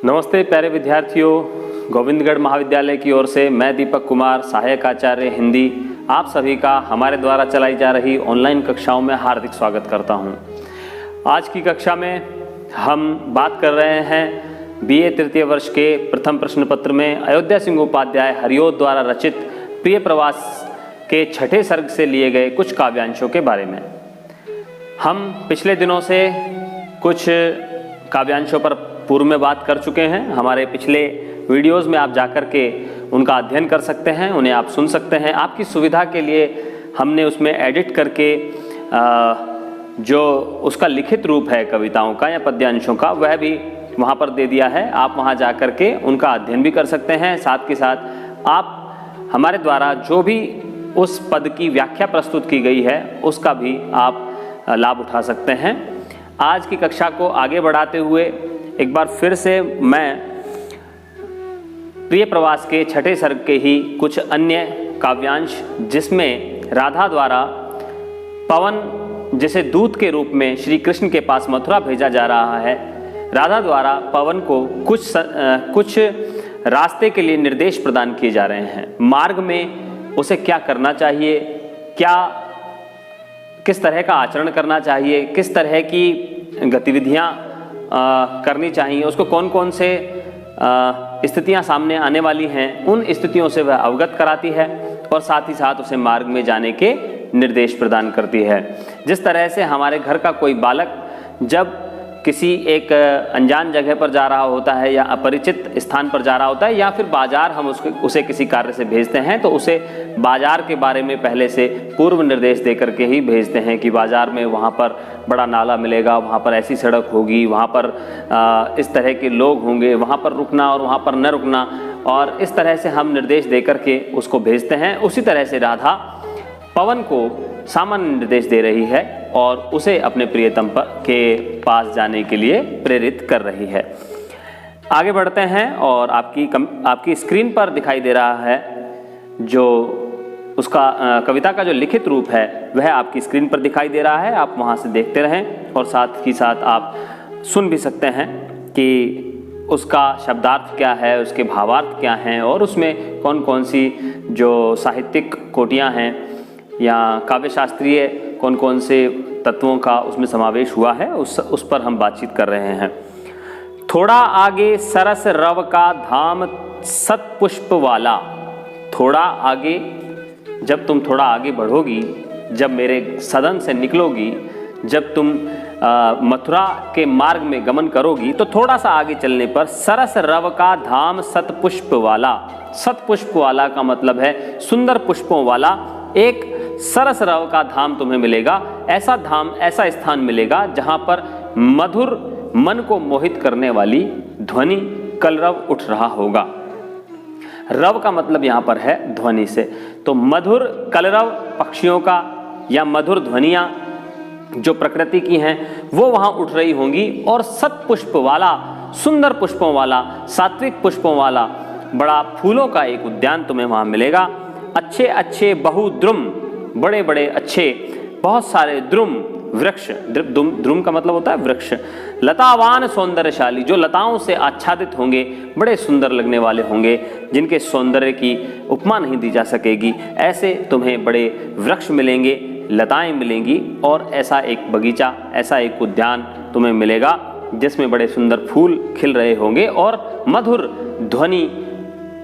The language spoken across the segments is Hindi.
नमस्ते प्यारे विद्यार्थियों, गोविंदगढ़ महाविद्यालय की ओर से मैं दीपक कुमार, सहायक आचार्य हिंदी, आप सभी का हमारे द्वारा चलाई जा रही ऑनलाइन कक्षाओं में हार्दिक स्वागत करता हूं। आज की कक्षा में हम बात कर रहे हैं बीए तृतीय वर्ष के प्रथम प्रश्न पत्र में अयोध्या सिंह उपाध्याय हरिओत द्वारा रचित प्रिय प्रवास के छठे सर्ग से लिए गए कुछ काव्यांशों के बारे में। हम पिछले दिनों से कुछ काव्यांशों पर पूर्व में बात कर चुके हैं। हमारे पिछले वीडियोस में आप जाकर के उनका अध्ययन कर सकते हैं, उन्हें आप सुन सकते हैं। आपकी सुविधा के लिए हमने उसमें एडिट करके जो उसका लिखित रूप है कविताओं का या पद्यांशों का, वह भी वहाँ पर दे दिया है। आप वहाँ जाकर के उनका अध्ययन भी कर सकते हैं। साथ के साथ आप हमारे द्वारा जो भी उस पद की व्याख्या प्रस्तुत की गई है उसका भी आप लाभ उठा सकते हैं। आज की कक्षा को आगे बढ़ाते हुए एक बार फिर से मैं प्रिय प्रवास के छठे सर्ग के ही कुछ अन्य काव्यांश, जिसमें राधा द्वारा पवन जिसे दूत के रूप में श्री कृष्ण के पास मथुरा भेजा जा रहा है, राधा द्वारा पवन को कुछ रास्ते के लिए निर्देश प्रदान किए जा रहे हैं। मार्ग में उसे क्या करना चाहिए, किस तरह का आचरण करना चाहिए, किस तरह की गतिविधियां करनी चाहिए, उसको कौन कौन से स्थितियां सामने आने वाली हैं, उन स्थितियों से वह अवगत कराती है और साथ ही साथ उसे मार्ग में जाने के निर्देश प्रदान करती है। जिस तरह से हमारे घर का कोई बालक जब किसी एक अनजान जगह पर जा रहा होता है या अपरिचित स्थान पर जा रहा होता है, या फिर बाजार हम उसे किसी कार्य से भेजते हैं, तो उसे बाजार के बारे में पहले से पूर्व निर्देश दे करके ही भेजते हैं कि बाजार में वहाँ पर बड़ा नाला मिलेगा, वहाँ पर ऐसी सड़क होगी, वहाँ पर इस तरह के लोग होंगे, वहाँ पर रुकना और वहाँ पर न रुकना, और इस तरह से हम निर्देश दे करके उसको भेजते हैं। उसी तरह से राधा पवन को सामान्य निर्देश दे रही है और उसे अपने प्रियतम के पास जाने के लिए प्रेरित कर रही है। आगे बढ़ते हैं और आपकी स्क्रीन पर दिखाई दे रहा है जो उसका कविता का जो लिखित रूप है वह आपकी स्क्रीन पर दिखाई दे रहा है। आप वहां से देखते रहें और साथ ही साथ आप सुन भी सकते हैं कि उसका शब्दार्थ क्या है, उसके भावार्थ क्या हैं और उसमें कौन कौन सी जो साहित्यिक कोटियाँ हैं या काव्य शास्त्रीय कौन कौन से तत्वों का उसमें समावेश हुआ है, उस पर हम बातचीत कर रहे हैं। थोड़ा आगे सरस रव का धाम सतपुष्प वाला। थोड़ा आगे, जब तुम थोड़ा आगे बढ़ोगी, जब मेरे सदन से निकलोगी, जब तुम मथुरा के मार्ग में गमन करोगी, तो थोड़ा सा आगे चलने पर सरस रव का धाम सतपुष्प वाला। सतपुष्प वाला का मतलब है सुंदर पुष्पों वाला एक सरस रव का धाम तुम्हें मिलेगा। ऐसा धाम, ऐसा स्थान मिलेगा जहां पर मधुर मन को मोहित करने वाली ध्वनि कलरव उठ रहा होगा। रव का मतलब यहां पर है ध्वनि से, तो मधुर कलरव पक्षियों का या मधुर ध्वनियां जो प्रकृति की हैं वो वहां उठ रही होंगी। और सतपुष्प वाला, सुंदर पुष्पों वाला, सात्विक पुष्पों वाला बड़ा फूलों का एक उद्यान तुम्हें वहां मिलेगा। अच्छे अच्छे बहुद्रुम, बड़े बड़े अच्छे बहुत सारे द्रुम वृक्ष, द्रुम का मतलब होता है वृक्ष, लतावान सौंदर्यशाली, जो लताओं से आच्छादित होंगे, बड़े सुंदर लगने वाले होंगे, जिनके सौंदर्य की उपमा नहीं दी जा सकेगी, ऐसे तुम्हें बड़े वृक्ष मिलेंगे, लताएं मिलेंगी और ऐसा एक बगीचा, ऐसा एक उद्यान तुम्हें मिलेगा जिसमें बड़े सुंदर फूल खिल रहे होंगे और मधुर ध्वनि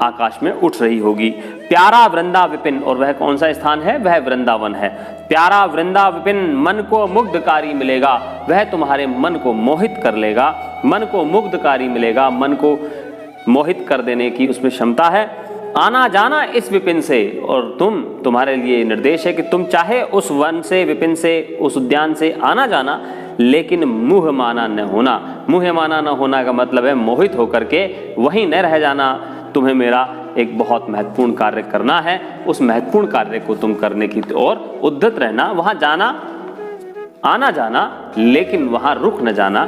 आकाश में उठ रही होगी। प्यारा वृंदा विपिन, और वह कौन सा स्थान है? वह वृंदावन है। प्यारा वृंदा विपिन मन को मुग्धकारी मिलेगा, वह तुम्हारे मन को मोहित कर लेगा, मन को मुग्धकारी मिलेगा, मन को मोहित कर देने की उसमें क्षमता है। आना जाना इस विपिन से, और तुम्हारे लिए निर्देश है कि तुम चाहे उस वन से, विपिन से, उस उद्यान से आना जाना, लेकिन मुँह माना न होना। मुँह माना न होना का मतलब है मोहित होकर के वहीं न रह जाना। तुम्हें मेरा एक बहुत महत्वपूर्ण कार्य करना है, उस महत्वपूर्ण कार्य को तुम करने की ओर उद्यत रहना। वहां जाना, आना जाना, लेकिन वहां रुक न जाना।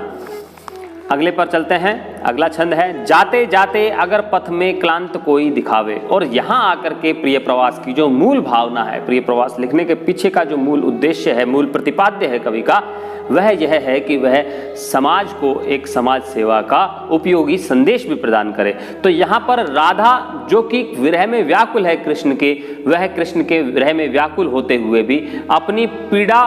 अगले पर चलते हैं। अगला छंद है, जाते जाते अगर पथ में क्लांत कोई दिखावे। और यहाँ आकर के प्रिय प्रवास की जो मूल भावना है, प्रिय प्रवास लिखने के पीछे का जो मूल उद्देश्य है, मूल प्रतिपाद्य है कवि का, वह यह है कि वह समाज को एक समाज सेवा का उपयोगी संदेश भी प्रदान करे। तो यहाँ पर राधा जो कि विरह में व्याकुल है कृष्ण के, वह कृष्ण के विरह में व्याकुल होते हुए भी अपनी पीड़ा,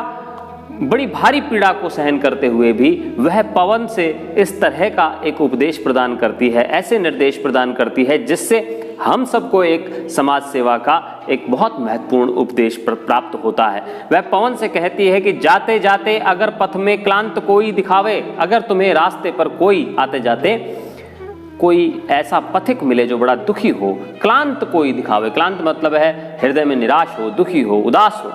बड़ी भारी पीड़ा को सहन करते हुए भी वह पवन से इस तरह का एक उपदेश प्रदान करती है, ऐसे निर्देश प्रदान करती है जिससे हम सबको एक समाज सेवा का एक बहुत महत्वपूर्ण उपदेश प्राप्त होता है। वह पवन से कहती है कि जाते जाते अगर पथ में क्लांत कोई दिखावे, अगर तुम्हें रास्ते पर कोई आते जाते कोई ऐसा पथिक मिले जो बड़ा दुखी हो, क्लांत कोई दिखावे, क्लांत मतलब है हृदय में निराश हो, दुखी हो, उदास हो,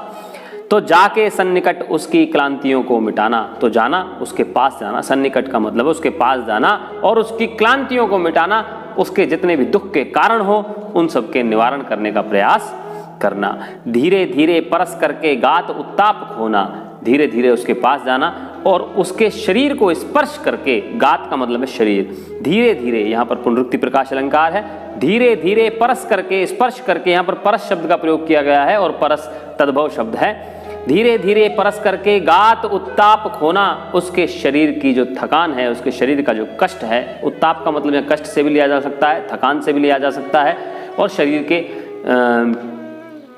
तो जाके सन्निकट उसकी क्लांतियों को मिटाना। तो जाना, उसके पास जाना, सन्निकट का मतलब है उसके पास जाना और उसकी क्लांतियों को मिटाना, उसके जितने भी दुख के कारण हो उन सब के निवारण करने का प्रयास करना। धीरे धीरे परस करके गात उत्ताप खोना, धीरे धीरे उसके पास जाना और उसके शरीर को स्पर्श करके, गात का मतलब है शरीर, धीरे धीरे, यहाँ पर पुनरुक्ति प्रकाश अलंकार है, धीरे धीरे परस करके, स्पर्श करके, यहाँ पर परस शब्द का प्रयोग किया गया है और परस तद्भव शब्द है। धीरे धीरे परस करके गात उत्ताप खोना, उसके शरीर की जो थकान है, उसके शरीर का जो कष्ट है, उत्ताप का मतलब कष्ट से भी लिया जा सकता है, थकान से भी लिया जा सकता है और शरीर के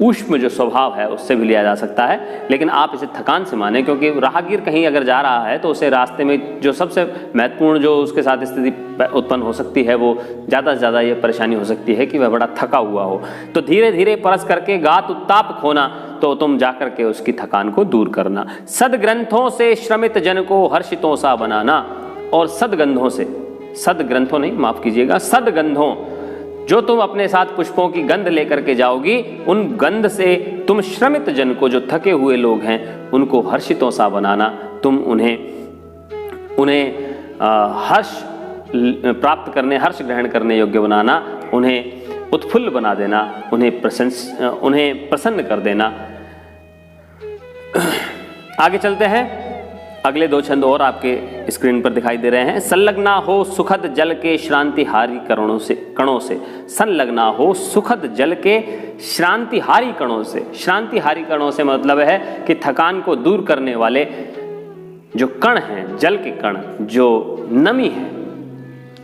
ऊष्म जो स्वभाव है उससे भी लिया जा सकता है, लेकिन आप इसे थकान से माने, क्योंकि राहगीर कहीं अगर जा रहा है तो उसे रास्ते में जो सबसे महत्वपूर्ण जो उसके साथ स्थिति उत्पन्न हो सकती है, वो ज़्यादा से ज़्यादा ये परेशानी हो सकती है कि वह बड़ा थका हुआ हो। तो धीरे धीरे परस करके गात उत्ताप खोना, तो तुम जाकर के उसकी थकान को दूर करना। सदग्रंथों से श्रमित जन को हर्षितों सा बनाना, और सदगंधों से, सदग्रंथों नहीं, माफ कीजिएगा, सदगंधों, जो तुम अपने साथ पुष्पों की गंध लेकर के जाओगी, उन गंध से तुम श्रमित जन को, जो थके हुए लोग हैं, उनको हर्षितों सा बनाना। तुम उन्हें हर्ष प्राप्त करने, हर्ष ग्रहण करने योग्य बनाना, उन्हें उत्फुल्ल बना देना, उन्हें प्रसन्न कर देना। आगे चलते हैं, अगले दो छंद और आपके स्क्रीन पर दिखाई दे रहे हैं। संलग्ना हो सुखद जल के श्रांतिहारी कणों से, संलग्ना हो सुखद जल के श्रांतिहारी कणों से। श्रांतिहारी कणों से मतलब है कि थकान को दूर करने वाले जो कण हैं, जल के कण, जो नमी है,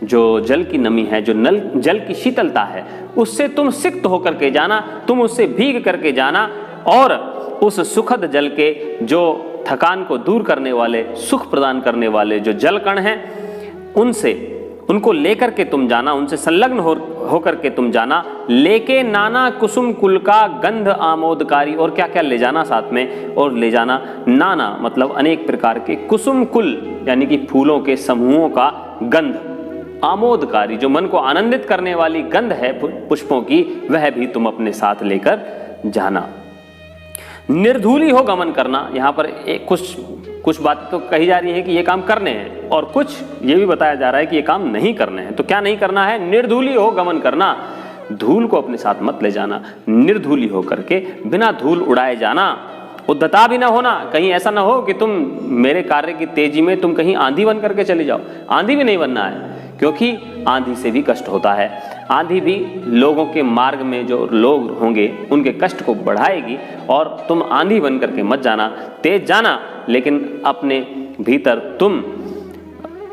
जो जल की नमी है, जो जल की शीतलता है, उससे तुम सिक्त होकर के जाना, तुम उससे भीग करके जाना और उस सुखद जल के, जो थकान को दूर करने वाले, सुख प्रदान करने वाले जो जल कण हैं, उनको लेकर के तुम जाना, उनसे संलग्न होकर के तुम जाना। लेके नाना कुसुम कुल का गंध आमोदकारी, और क्या क्या ले जाना साथ में, और ले जाना नाना मतलब अनेक प्रकार के, कुसुम कुल यानी कि फूलों के समूहों का गंध, आमोदकारी जो मन को आनंदित करने वाली गंध है पुष्पों की, वह भी तुम अपने साथ लेकर जाना। निर्धूली हो गमन करना, यहाँ पर कुछ बात तो कही जा रही है कि ये काम करने हैं और कुछ ये भी बताया जा रहा है कि ये काम नहीं करने हैं। तो क्या नहीं करना है? निर्धूली हो गमन करना, धूल को अपने साथ मत ले जाना, निर्धूली हो करके बिना धूल उड़ाए जाना। उद्धता भी ना होना, कहीं ऐसा ना हो कि तुम मेरे कार्य की तेजी में तुम कहीं आंधी बन करके चले जाओ, आंधी भी नहीं बनना है, क्योंकि आंधी से भी कष्ट होता है। आंधी भी लोगों के मार्ग में जो लोग होंगे उनके कष्ट को बढ़ाएगी, और तुम आंधी बन करके मत जाना, तेज जाना, लेकिन अपने भीतर तुम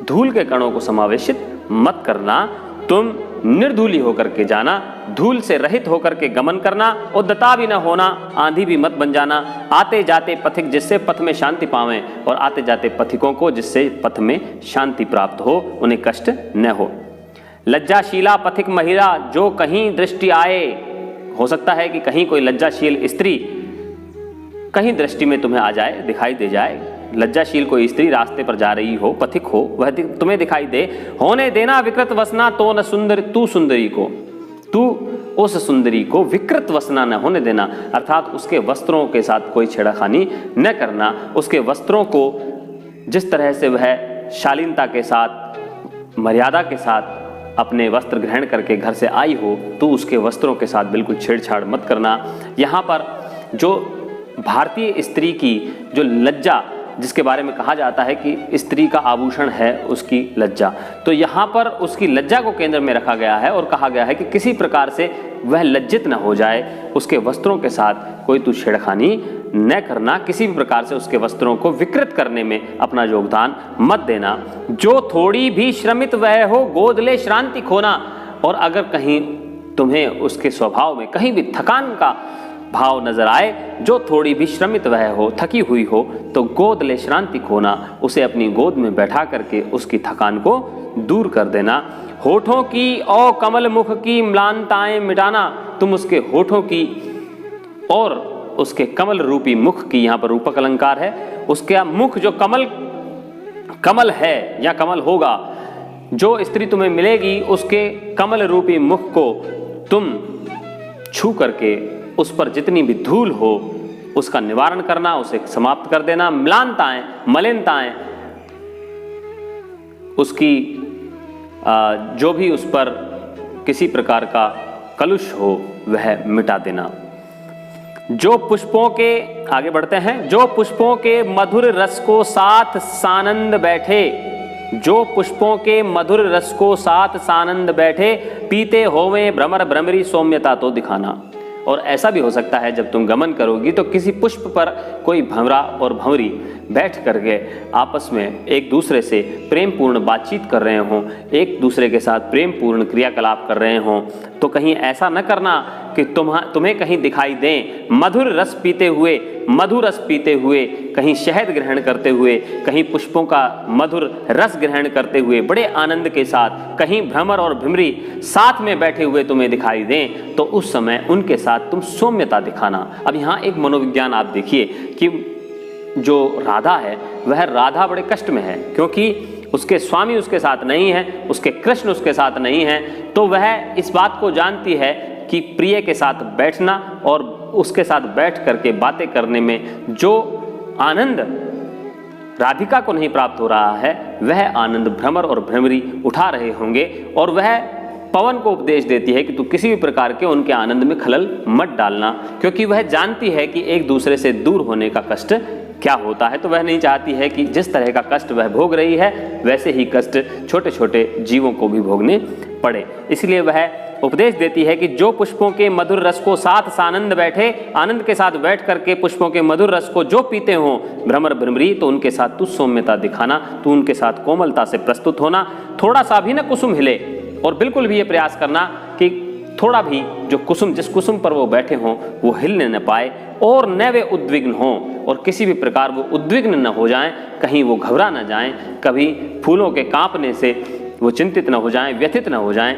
धूल के कणों को समावेशित मत करना। तुम निर्धूली होकर के जाना, धूल से रहित होकर के गमन करना, उद्धता भी न होना, आंधी भी मत बन जाना। आते जाते पथिक जिससे पथ में शांति पावें, और आते जाते पथिकों को जिससे पथ में शांति प्राप्त हो, उन्हें कष्ट न हो। लज्जाशीला पथिक महिला जो कहीं दृष्टि आए, हो सकता है कि कहीं कोई लज्जाशील स्त्री कहीं दृष्टि में तुम्हें आ जाए, दिखाई दे जाए, लज्जाशील कोई स्त्री रास्ते पर जा रही हो, पथिक हो, वह तुम्हें दिखाई दे, होने देना विकृत वसना तो न सुंदर तू सुंदरी को, तू उस सुंदरी को विकृत वसना न होने देना, अर्थात उसके वस्त्रों के साथ कोई छेड़खानी न करना। उसके वस्त्रों को जिस तरह से वह शालीनता के साथ, मर्यादा के साथ अपने वस्त्र ग्रहण करके घर से आई हो, तो उसके वस्त्रों के साथ बिल्कुल छेड़छाड़ मत करना। यहाँ पर जो भारतीय स्त्री की जो लज्जा जिसके बारे में कहा जाता है कि स्त्री का आभूषण है उसकी लज्जा। तो यहाँ पर उसकी लज्जा को केंद्र में रखा गया है और कहा गया है कि किसी प्रकार से वह लज्जित न हो जाए, उसके वस्त्रों के साथ कोई तू छेड़खानी न करना, किसी भी प्रकार से उसके वस्त्रों को विकृत करने में अपना योगदान मत देना। जो थोड़ी भी श्रमित वह हो गोद ले श्रांति खोना। और अगर कहीं तुम्हें उसके स्वभाव में कहीं भी थकान का भाव नजर आए, जो थोड़ी भी श्रमित वह हो, थकी हुई हो, तो गोद ले श्रांति खोना, उसे अपनी गोद में बैठा करके उसकी थकान को दूर कर देना। होठों की और कमल मुख की म्लानताएं मिटाना, तुम उसके होठों की और उसके कमल रूपी मुख की, यहाँ पर रूपक अलंकार है, उसका मुख जो कमल है या कमल होगा, जो स्त्री तुम्हें मिलेगी उसके कमल रूपी मुख को तुम छू करके उस पर जितनी भी धूल हो उसका निवारण करना, उसे समाप्त कर देना। म्लानताएं, मलिनताएं, उसकी जो भी उस पर किसी प्रकार का कलुष हो वह मिटा देना। जो पुष्पों के, आगे बढ़ते हैं, जो पुष्पों के मधुर रस को साथ सानंद बैठे, जो पुष्पों के मधुर रस को साथ सानंद बैठे, पीते होवे भ्रमर भ्रमरी सौम्यता तो दिखाना। और ऐसा भी हो सकता है जब तुम गमन करोगी तो किसी पुष्प पर कोई भंवरा और भंवरी बैठ करके आपस में एक दूसरे से प्रेम पूर्ण बातचीत कर रहे हों, एक दूसरे के साथ प्रेम पूर्ण क्रियाकलाप कर रहे हों, तो कहीं ऐसा न करना कि तुम्हें कहीं दिखाई दें मधुर रस पीते हुए, मधुर रस पीते हुए, कहीं शहद ग्रहण करते हुए, कहीं पुष्पों का मधुर रस ग्रहण करते हुए बड़े आनंद के साथ, कहीं भ्रमर और भ्रमरी साथ में बैठे हुए तुम्हें दिखाई दें, तो उस समय उनके साथ तुम सौम्यता दिखाना। अब यहाँ एक मनोविज्ञान आप देखिए कि जो राधा है वह राधा बड़े कष्ट में है, क्योंकि उसके स्वामी उसके साथ नहीं है, उसके कृष्ण उसके साथ नहीं है, तो वह इस बात को जानती है कि प्रिय के साथ बैठना और उसके साथ बैठ करके बातें करने में जो आनंद राधिका को नहीं प्राप्त हो रहा है, वह आनंद भ्रमर और भ्रमरी उठा रहे होंगे। और वह पवन को उपदेश देती है कि तू किसी भी प्रकार के उनके आनंद में खलल मत डालना, क्योंकि वह जानती है कि एक दूसरे से दूर होने का कष्ट क्या होता है। तो वह नहीं चाहती है कि जिस तरह का कष्ट वह भोग रही है वैसे ही कष्ट छोटे छोटे जीवों को भी भोगने पड़े। इसलिए वह उपदेश देती है कि जो पुष्पों के मधुर रस को साथ सानंद बैठे, आनंद के साथ बैठ करके पुष्पों के मधुर रस को जो पीते हों भ्रमर भ्रमरी, तो उनके साथ तू सौम्यता दिखाना, तू उनके साथ कोमलता से प्रस्तुत होना। थोड़ा सा भी न कुसुम हिले, और बिल्कुल भी ये प्रयास करना कि थोड़ा भी जो कुसुम, जिस कुसुम पर वो बैठे हों वो हिलने न पाए, और न वे उद्विग्न हों, और किसी भी प्रकार वो उद्विग्न न हो जाएं, कहीं वो घबरा न जाएं, कभी फूलों के कांपने से वो चिंतित न हो जाएं, व्यथित न हो जाएं,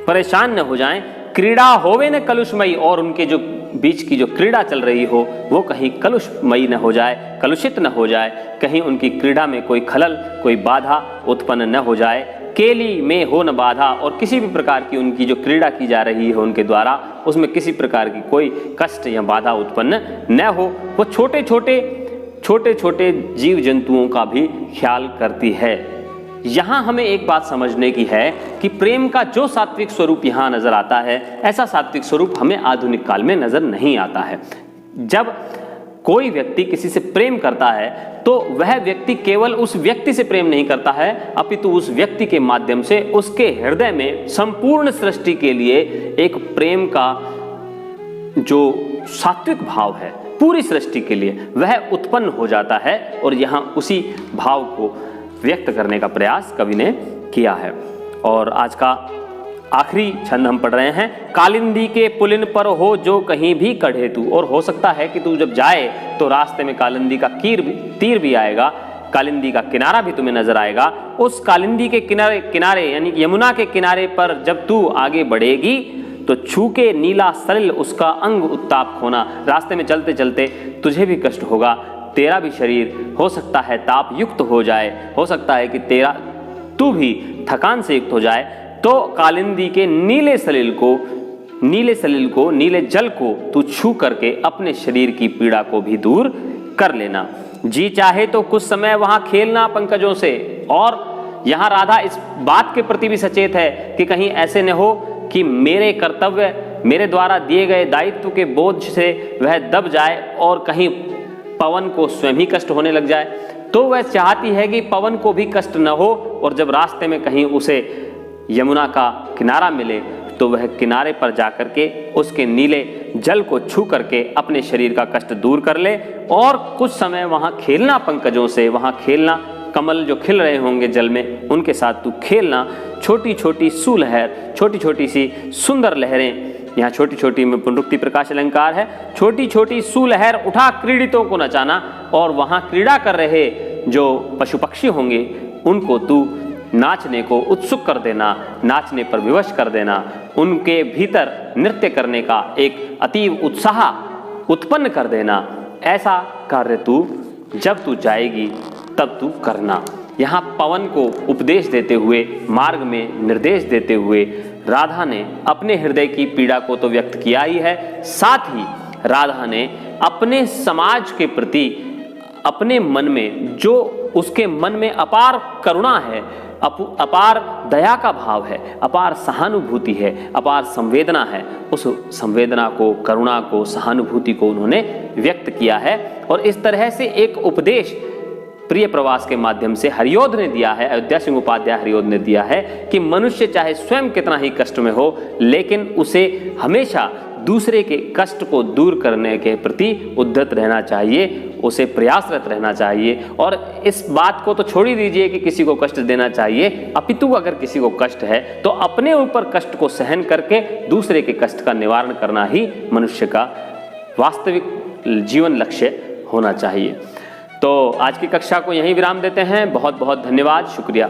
परेशान न हो जाएं। क्रीड़ा होवे न कलुषमयी, और उनके जो बीच की जो क्रीड़ा चल रही हो वो कहीं कलुषमयी न हो जाए, कलुषित न हो जाए, कहीं उनकी क्रीड़ा में कोई खलल, कोई बाधा उत्पन्न न हो जाए। केली में हो न बाधा, और किसी भी प्रकार की उनकी जो क्रीड़ा की जा रही है उनके द्वारा उसमें किसी प्रकार की कोई कष्ट या बाधा उत्पन्न न हो। वो छोटे छोटे जीव जंतुओं का भी ख्याल करती है। यहाँ हमें एक बात समझने की है कि प्रेम का जो सात्विक स्वरूप यहाँ नजर आता है, ऐसा सात्विक स्वरूप हमें आधुनिक काल में नजर नहीं आता है। जब कोई व्यक्ति किसी से प्रेम करता है तो वह व्यक्ति केवल उस व्यक्ति से प्रेम नहीं करता है, अपितु उस व्यक्ति के माध्यम से उसके हृदय में संपूर्ण सृष्टि के लिए एक प्रेम का जो सात्विक भाव है पूरी सृष्टि के लिए वह उत्पन्न हो जाता है। और यहाँ उसी भाव को व्यक्त करने का प्रयास कवि ने किया है। और आज का आखिरी छंद हम पढ़ रहे हैं। कालिंदी के पुलिन पर हो जो कहीं भी कढ़े तू, और हो सकता है कि तू जब जाए तो रास्ते में कालिंदी का तीर भी आएगा, कालिंदी का किनारा भी तुम्हें नजर आएगा। उस कालिंदी के किनारे यानी यमुना के किनारे पर जब तू आगे बढ़ेगी तो छूके नीला सलिल उसका अंग उत्ताप खोना। रास्ते में चलते चलते तुझे भी कष्ट होगा, तेरा भी शरीर हो सकता है ताप युक्त हो जाए, हो सकता है कि तू भी थकान से युक्त हो जाए। तो कालिंदी के नीले सलिल को नीले जल को तू छू करके अपने शरीर की पीड़ा को भी दूर कर लेना। जी चाहे तो कुछ समय वहां खेलना पंकजों से। और यहाँ राधा इस बात के प्रति भी सचेत है कि कहीं ऐसे न हो कि मेरे कर्तव्य, मेरे द्वारा दिए गए दायित्व के बोझ से वह दब जाए और कहीं पवन को स्वयं ही कष्ट होने लग जाए, तो वह चाहती है कि पवन को भी कष्ट न हो, और जब रास्ते में कहीं उसे यमुना का किनारा मिले तो वह किनारे पर जाकर के उसके नीले जल को छू करके अपने शरीर का कष्ट दूर कर ले, और कुछ समय वहाँ खेलना पंकजों से, वहाँ खेलना, कमल जो खिल रहे होंगे जल में उनके साथ तू खेलना। छोटी छोटी सुलहर, छोटी छोटी सी सुंदर लहरें, यहाँ छोटी छोटी में पुनरुक्ति प्रकाश अलंकार है, छोटी छोटी सुलहर उठा क्रीडितों को नचाना, और वहाँ क्रीड़ा कर रहे जो पशु पक्षी होंगे उनको तू नाचने को उत्सुक कर देना, नाचने पर विवश कर देना, उनके भीतर नृत्य करने का एक अतीव उत्साह उत्पन्न कर देना। ऐसा कार्य तू जब तू जाएगी तब तू करना। यहाँ पवन को उपदेश देते हुए, मार्ग में निर्देश देते हुए राधा ने अपने हृदय की पीड़ा को तो व्यक्त किया ही है, साथ ही राधा ने अपने समाज के प्रति अपने मन में, जो उसके मन में अपार करुणा है, अपार दया का भाव है, अपार सहानुभूति है, अपार संवेदना है, उस संवेदना को, करुणा को, सहानुभूति को उन्होंने व्यक्त किया है। और इस तरह से एक उपदेश प्रिय प्रवास के माध्यम से हरियोध ने दिया है, अयोध्या सिंह उपाध्याय हरियोध ने दिया है कि मनुष्य चाहे स्वयं कितना ही कष्ट में हो, लेकिन उसे हमेशा दूसरे के कष्ट को दूर करने के प्रति उद्यत रहना चाहिए, उसे प्रयासरत रहना चाहिए। और इस बात को तो छोड़ ही दीजिए कि किसी को कष्ट देना चाहिए, अपितु अगर किसी को कष्ट है तो अपने ऊपर कष्ट को सहन करके दूसरे के कष्ट का निवारण करना ही मनुष्य का वास्तविक जीवन लक्ष्य होना चाहिए। तो आज की कक्षा को यहीं विराम देते हैं। बहुत बहुत धन्यवाद, शुक्रिया।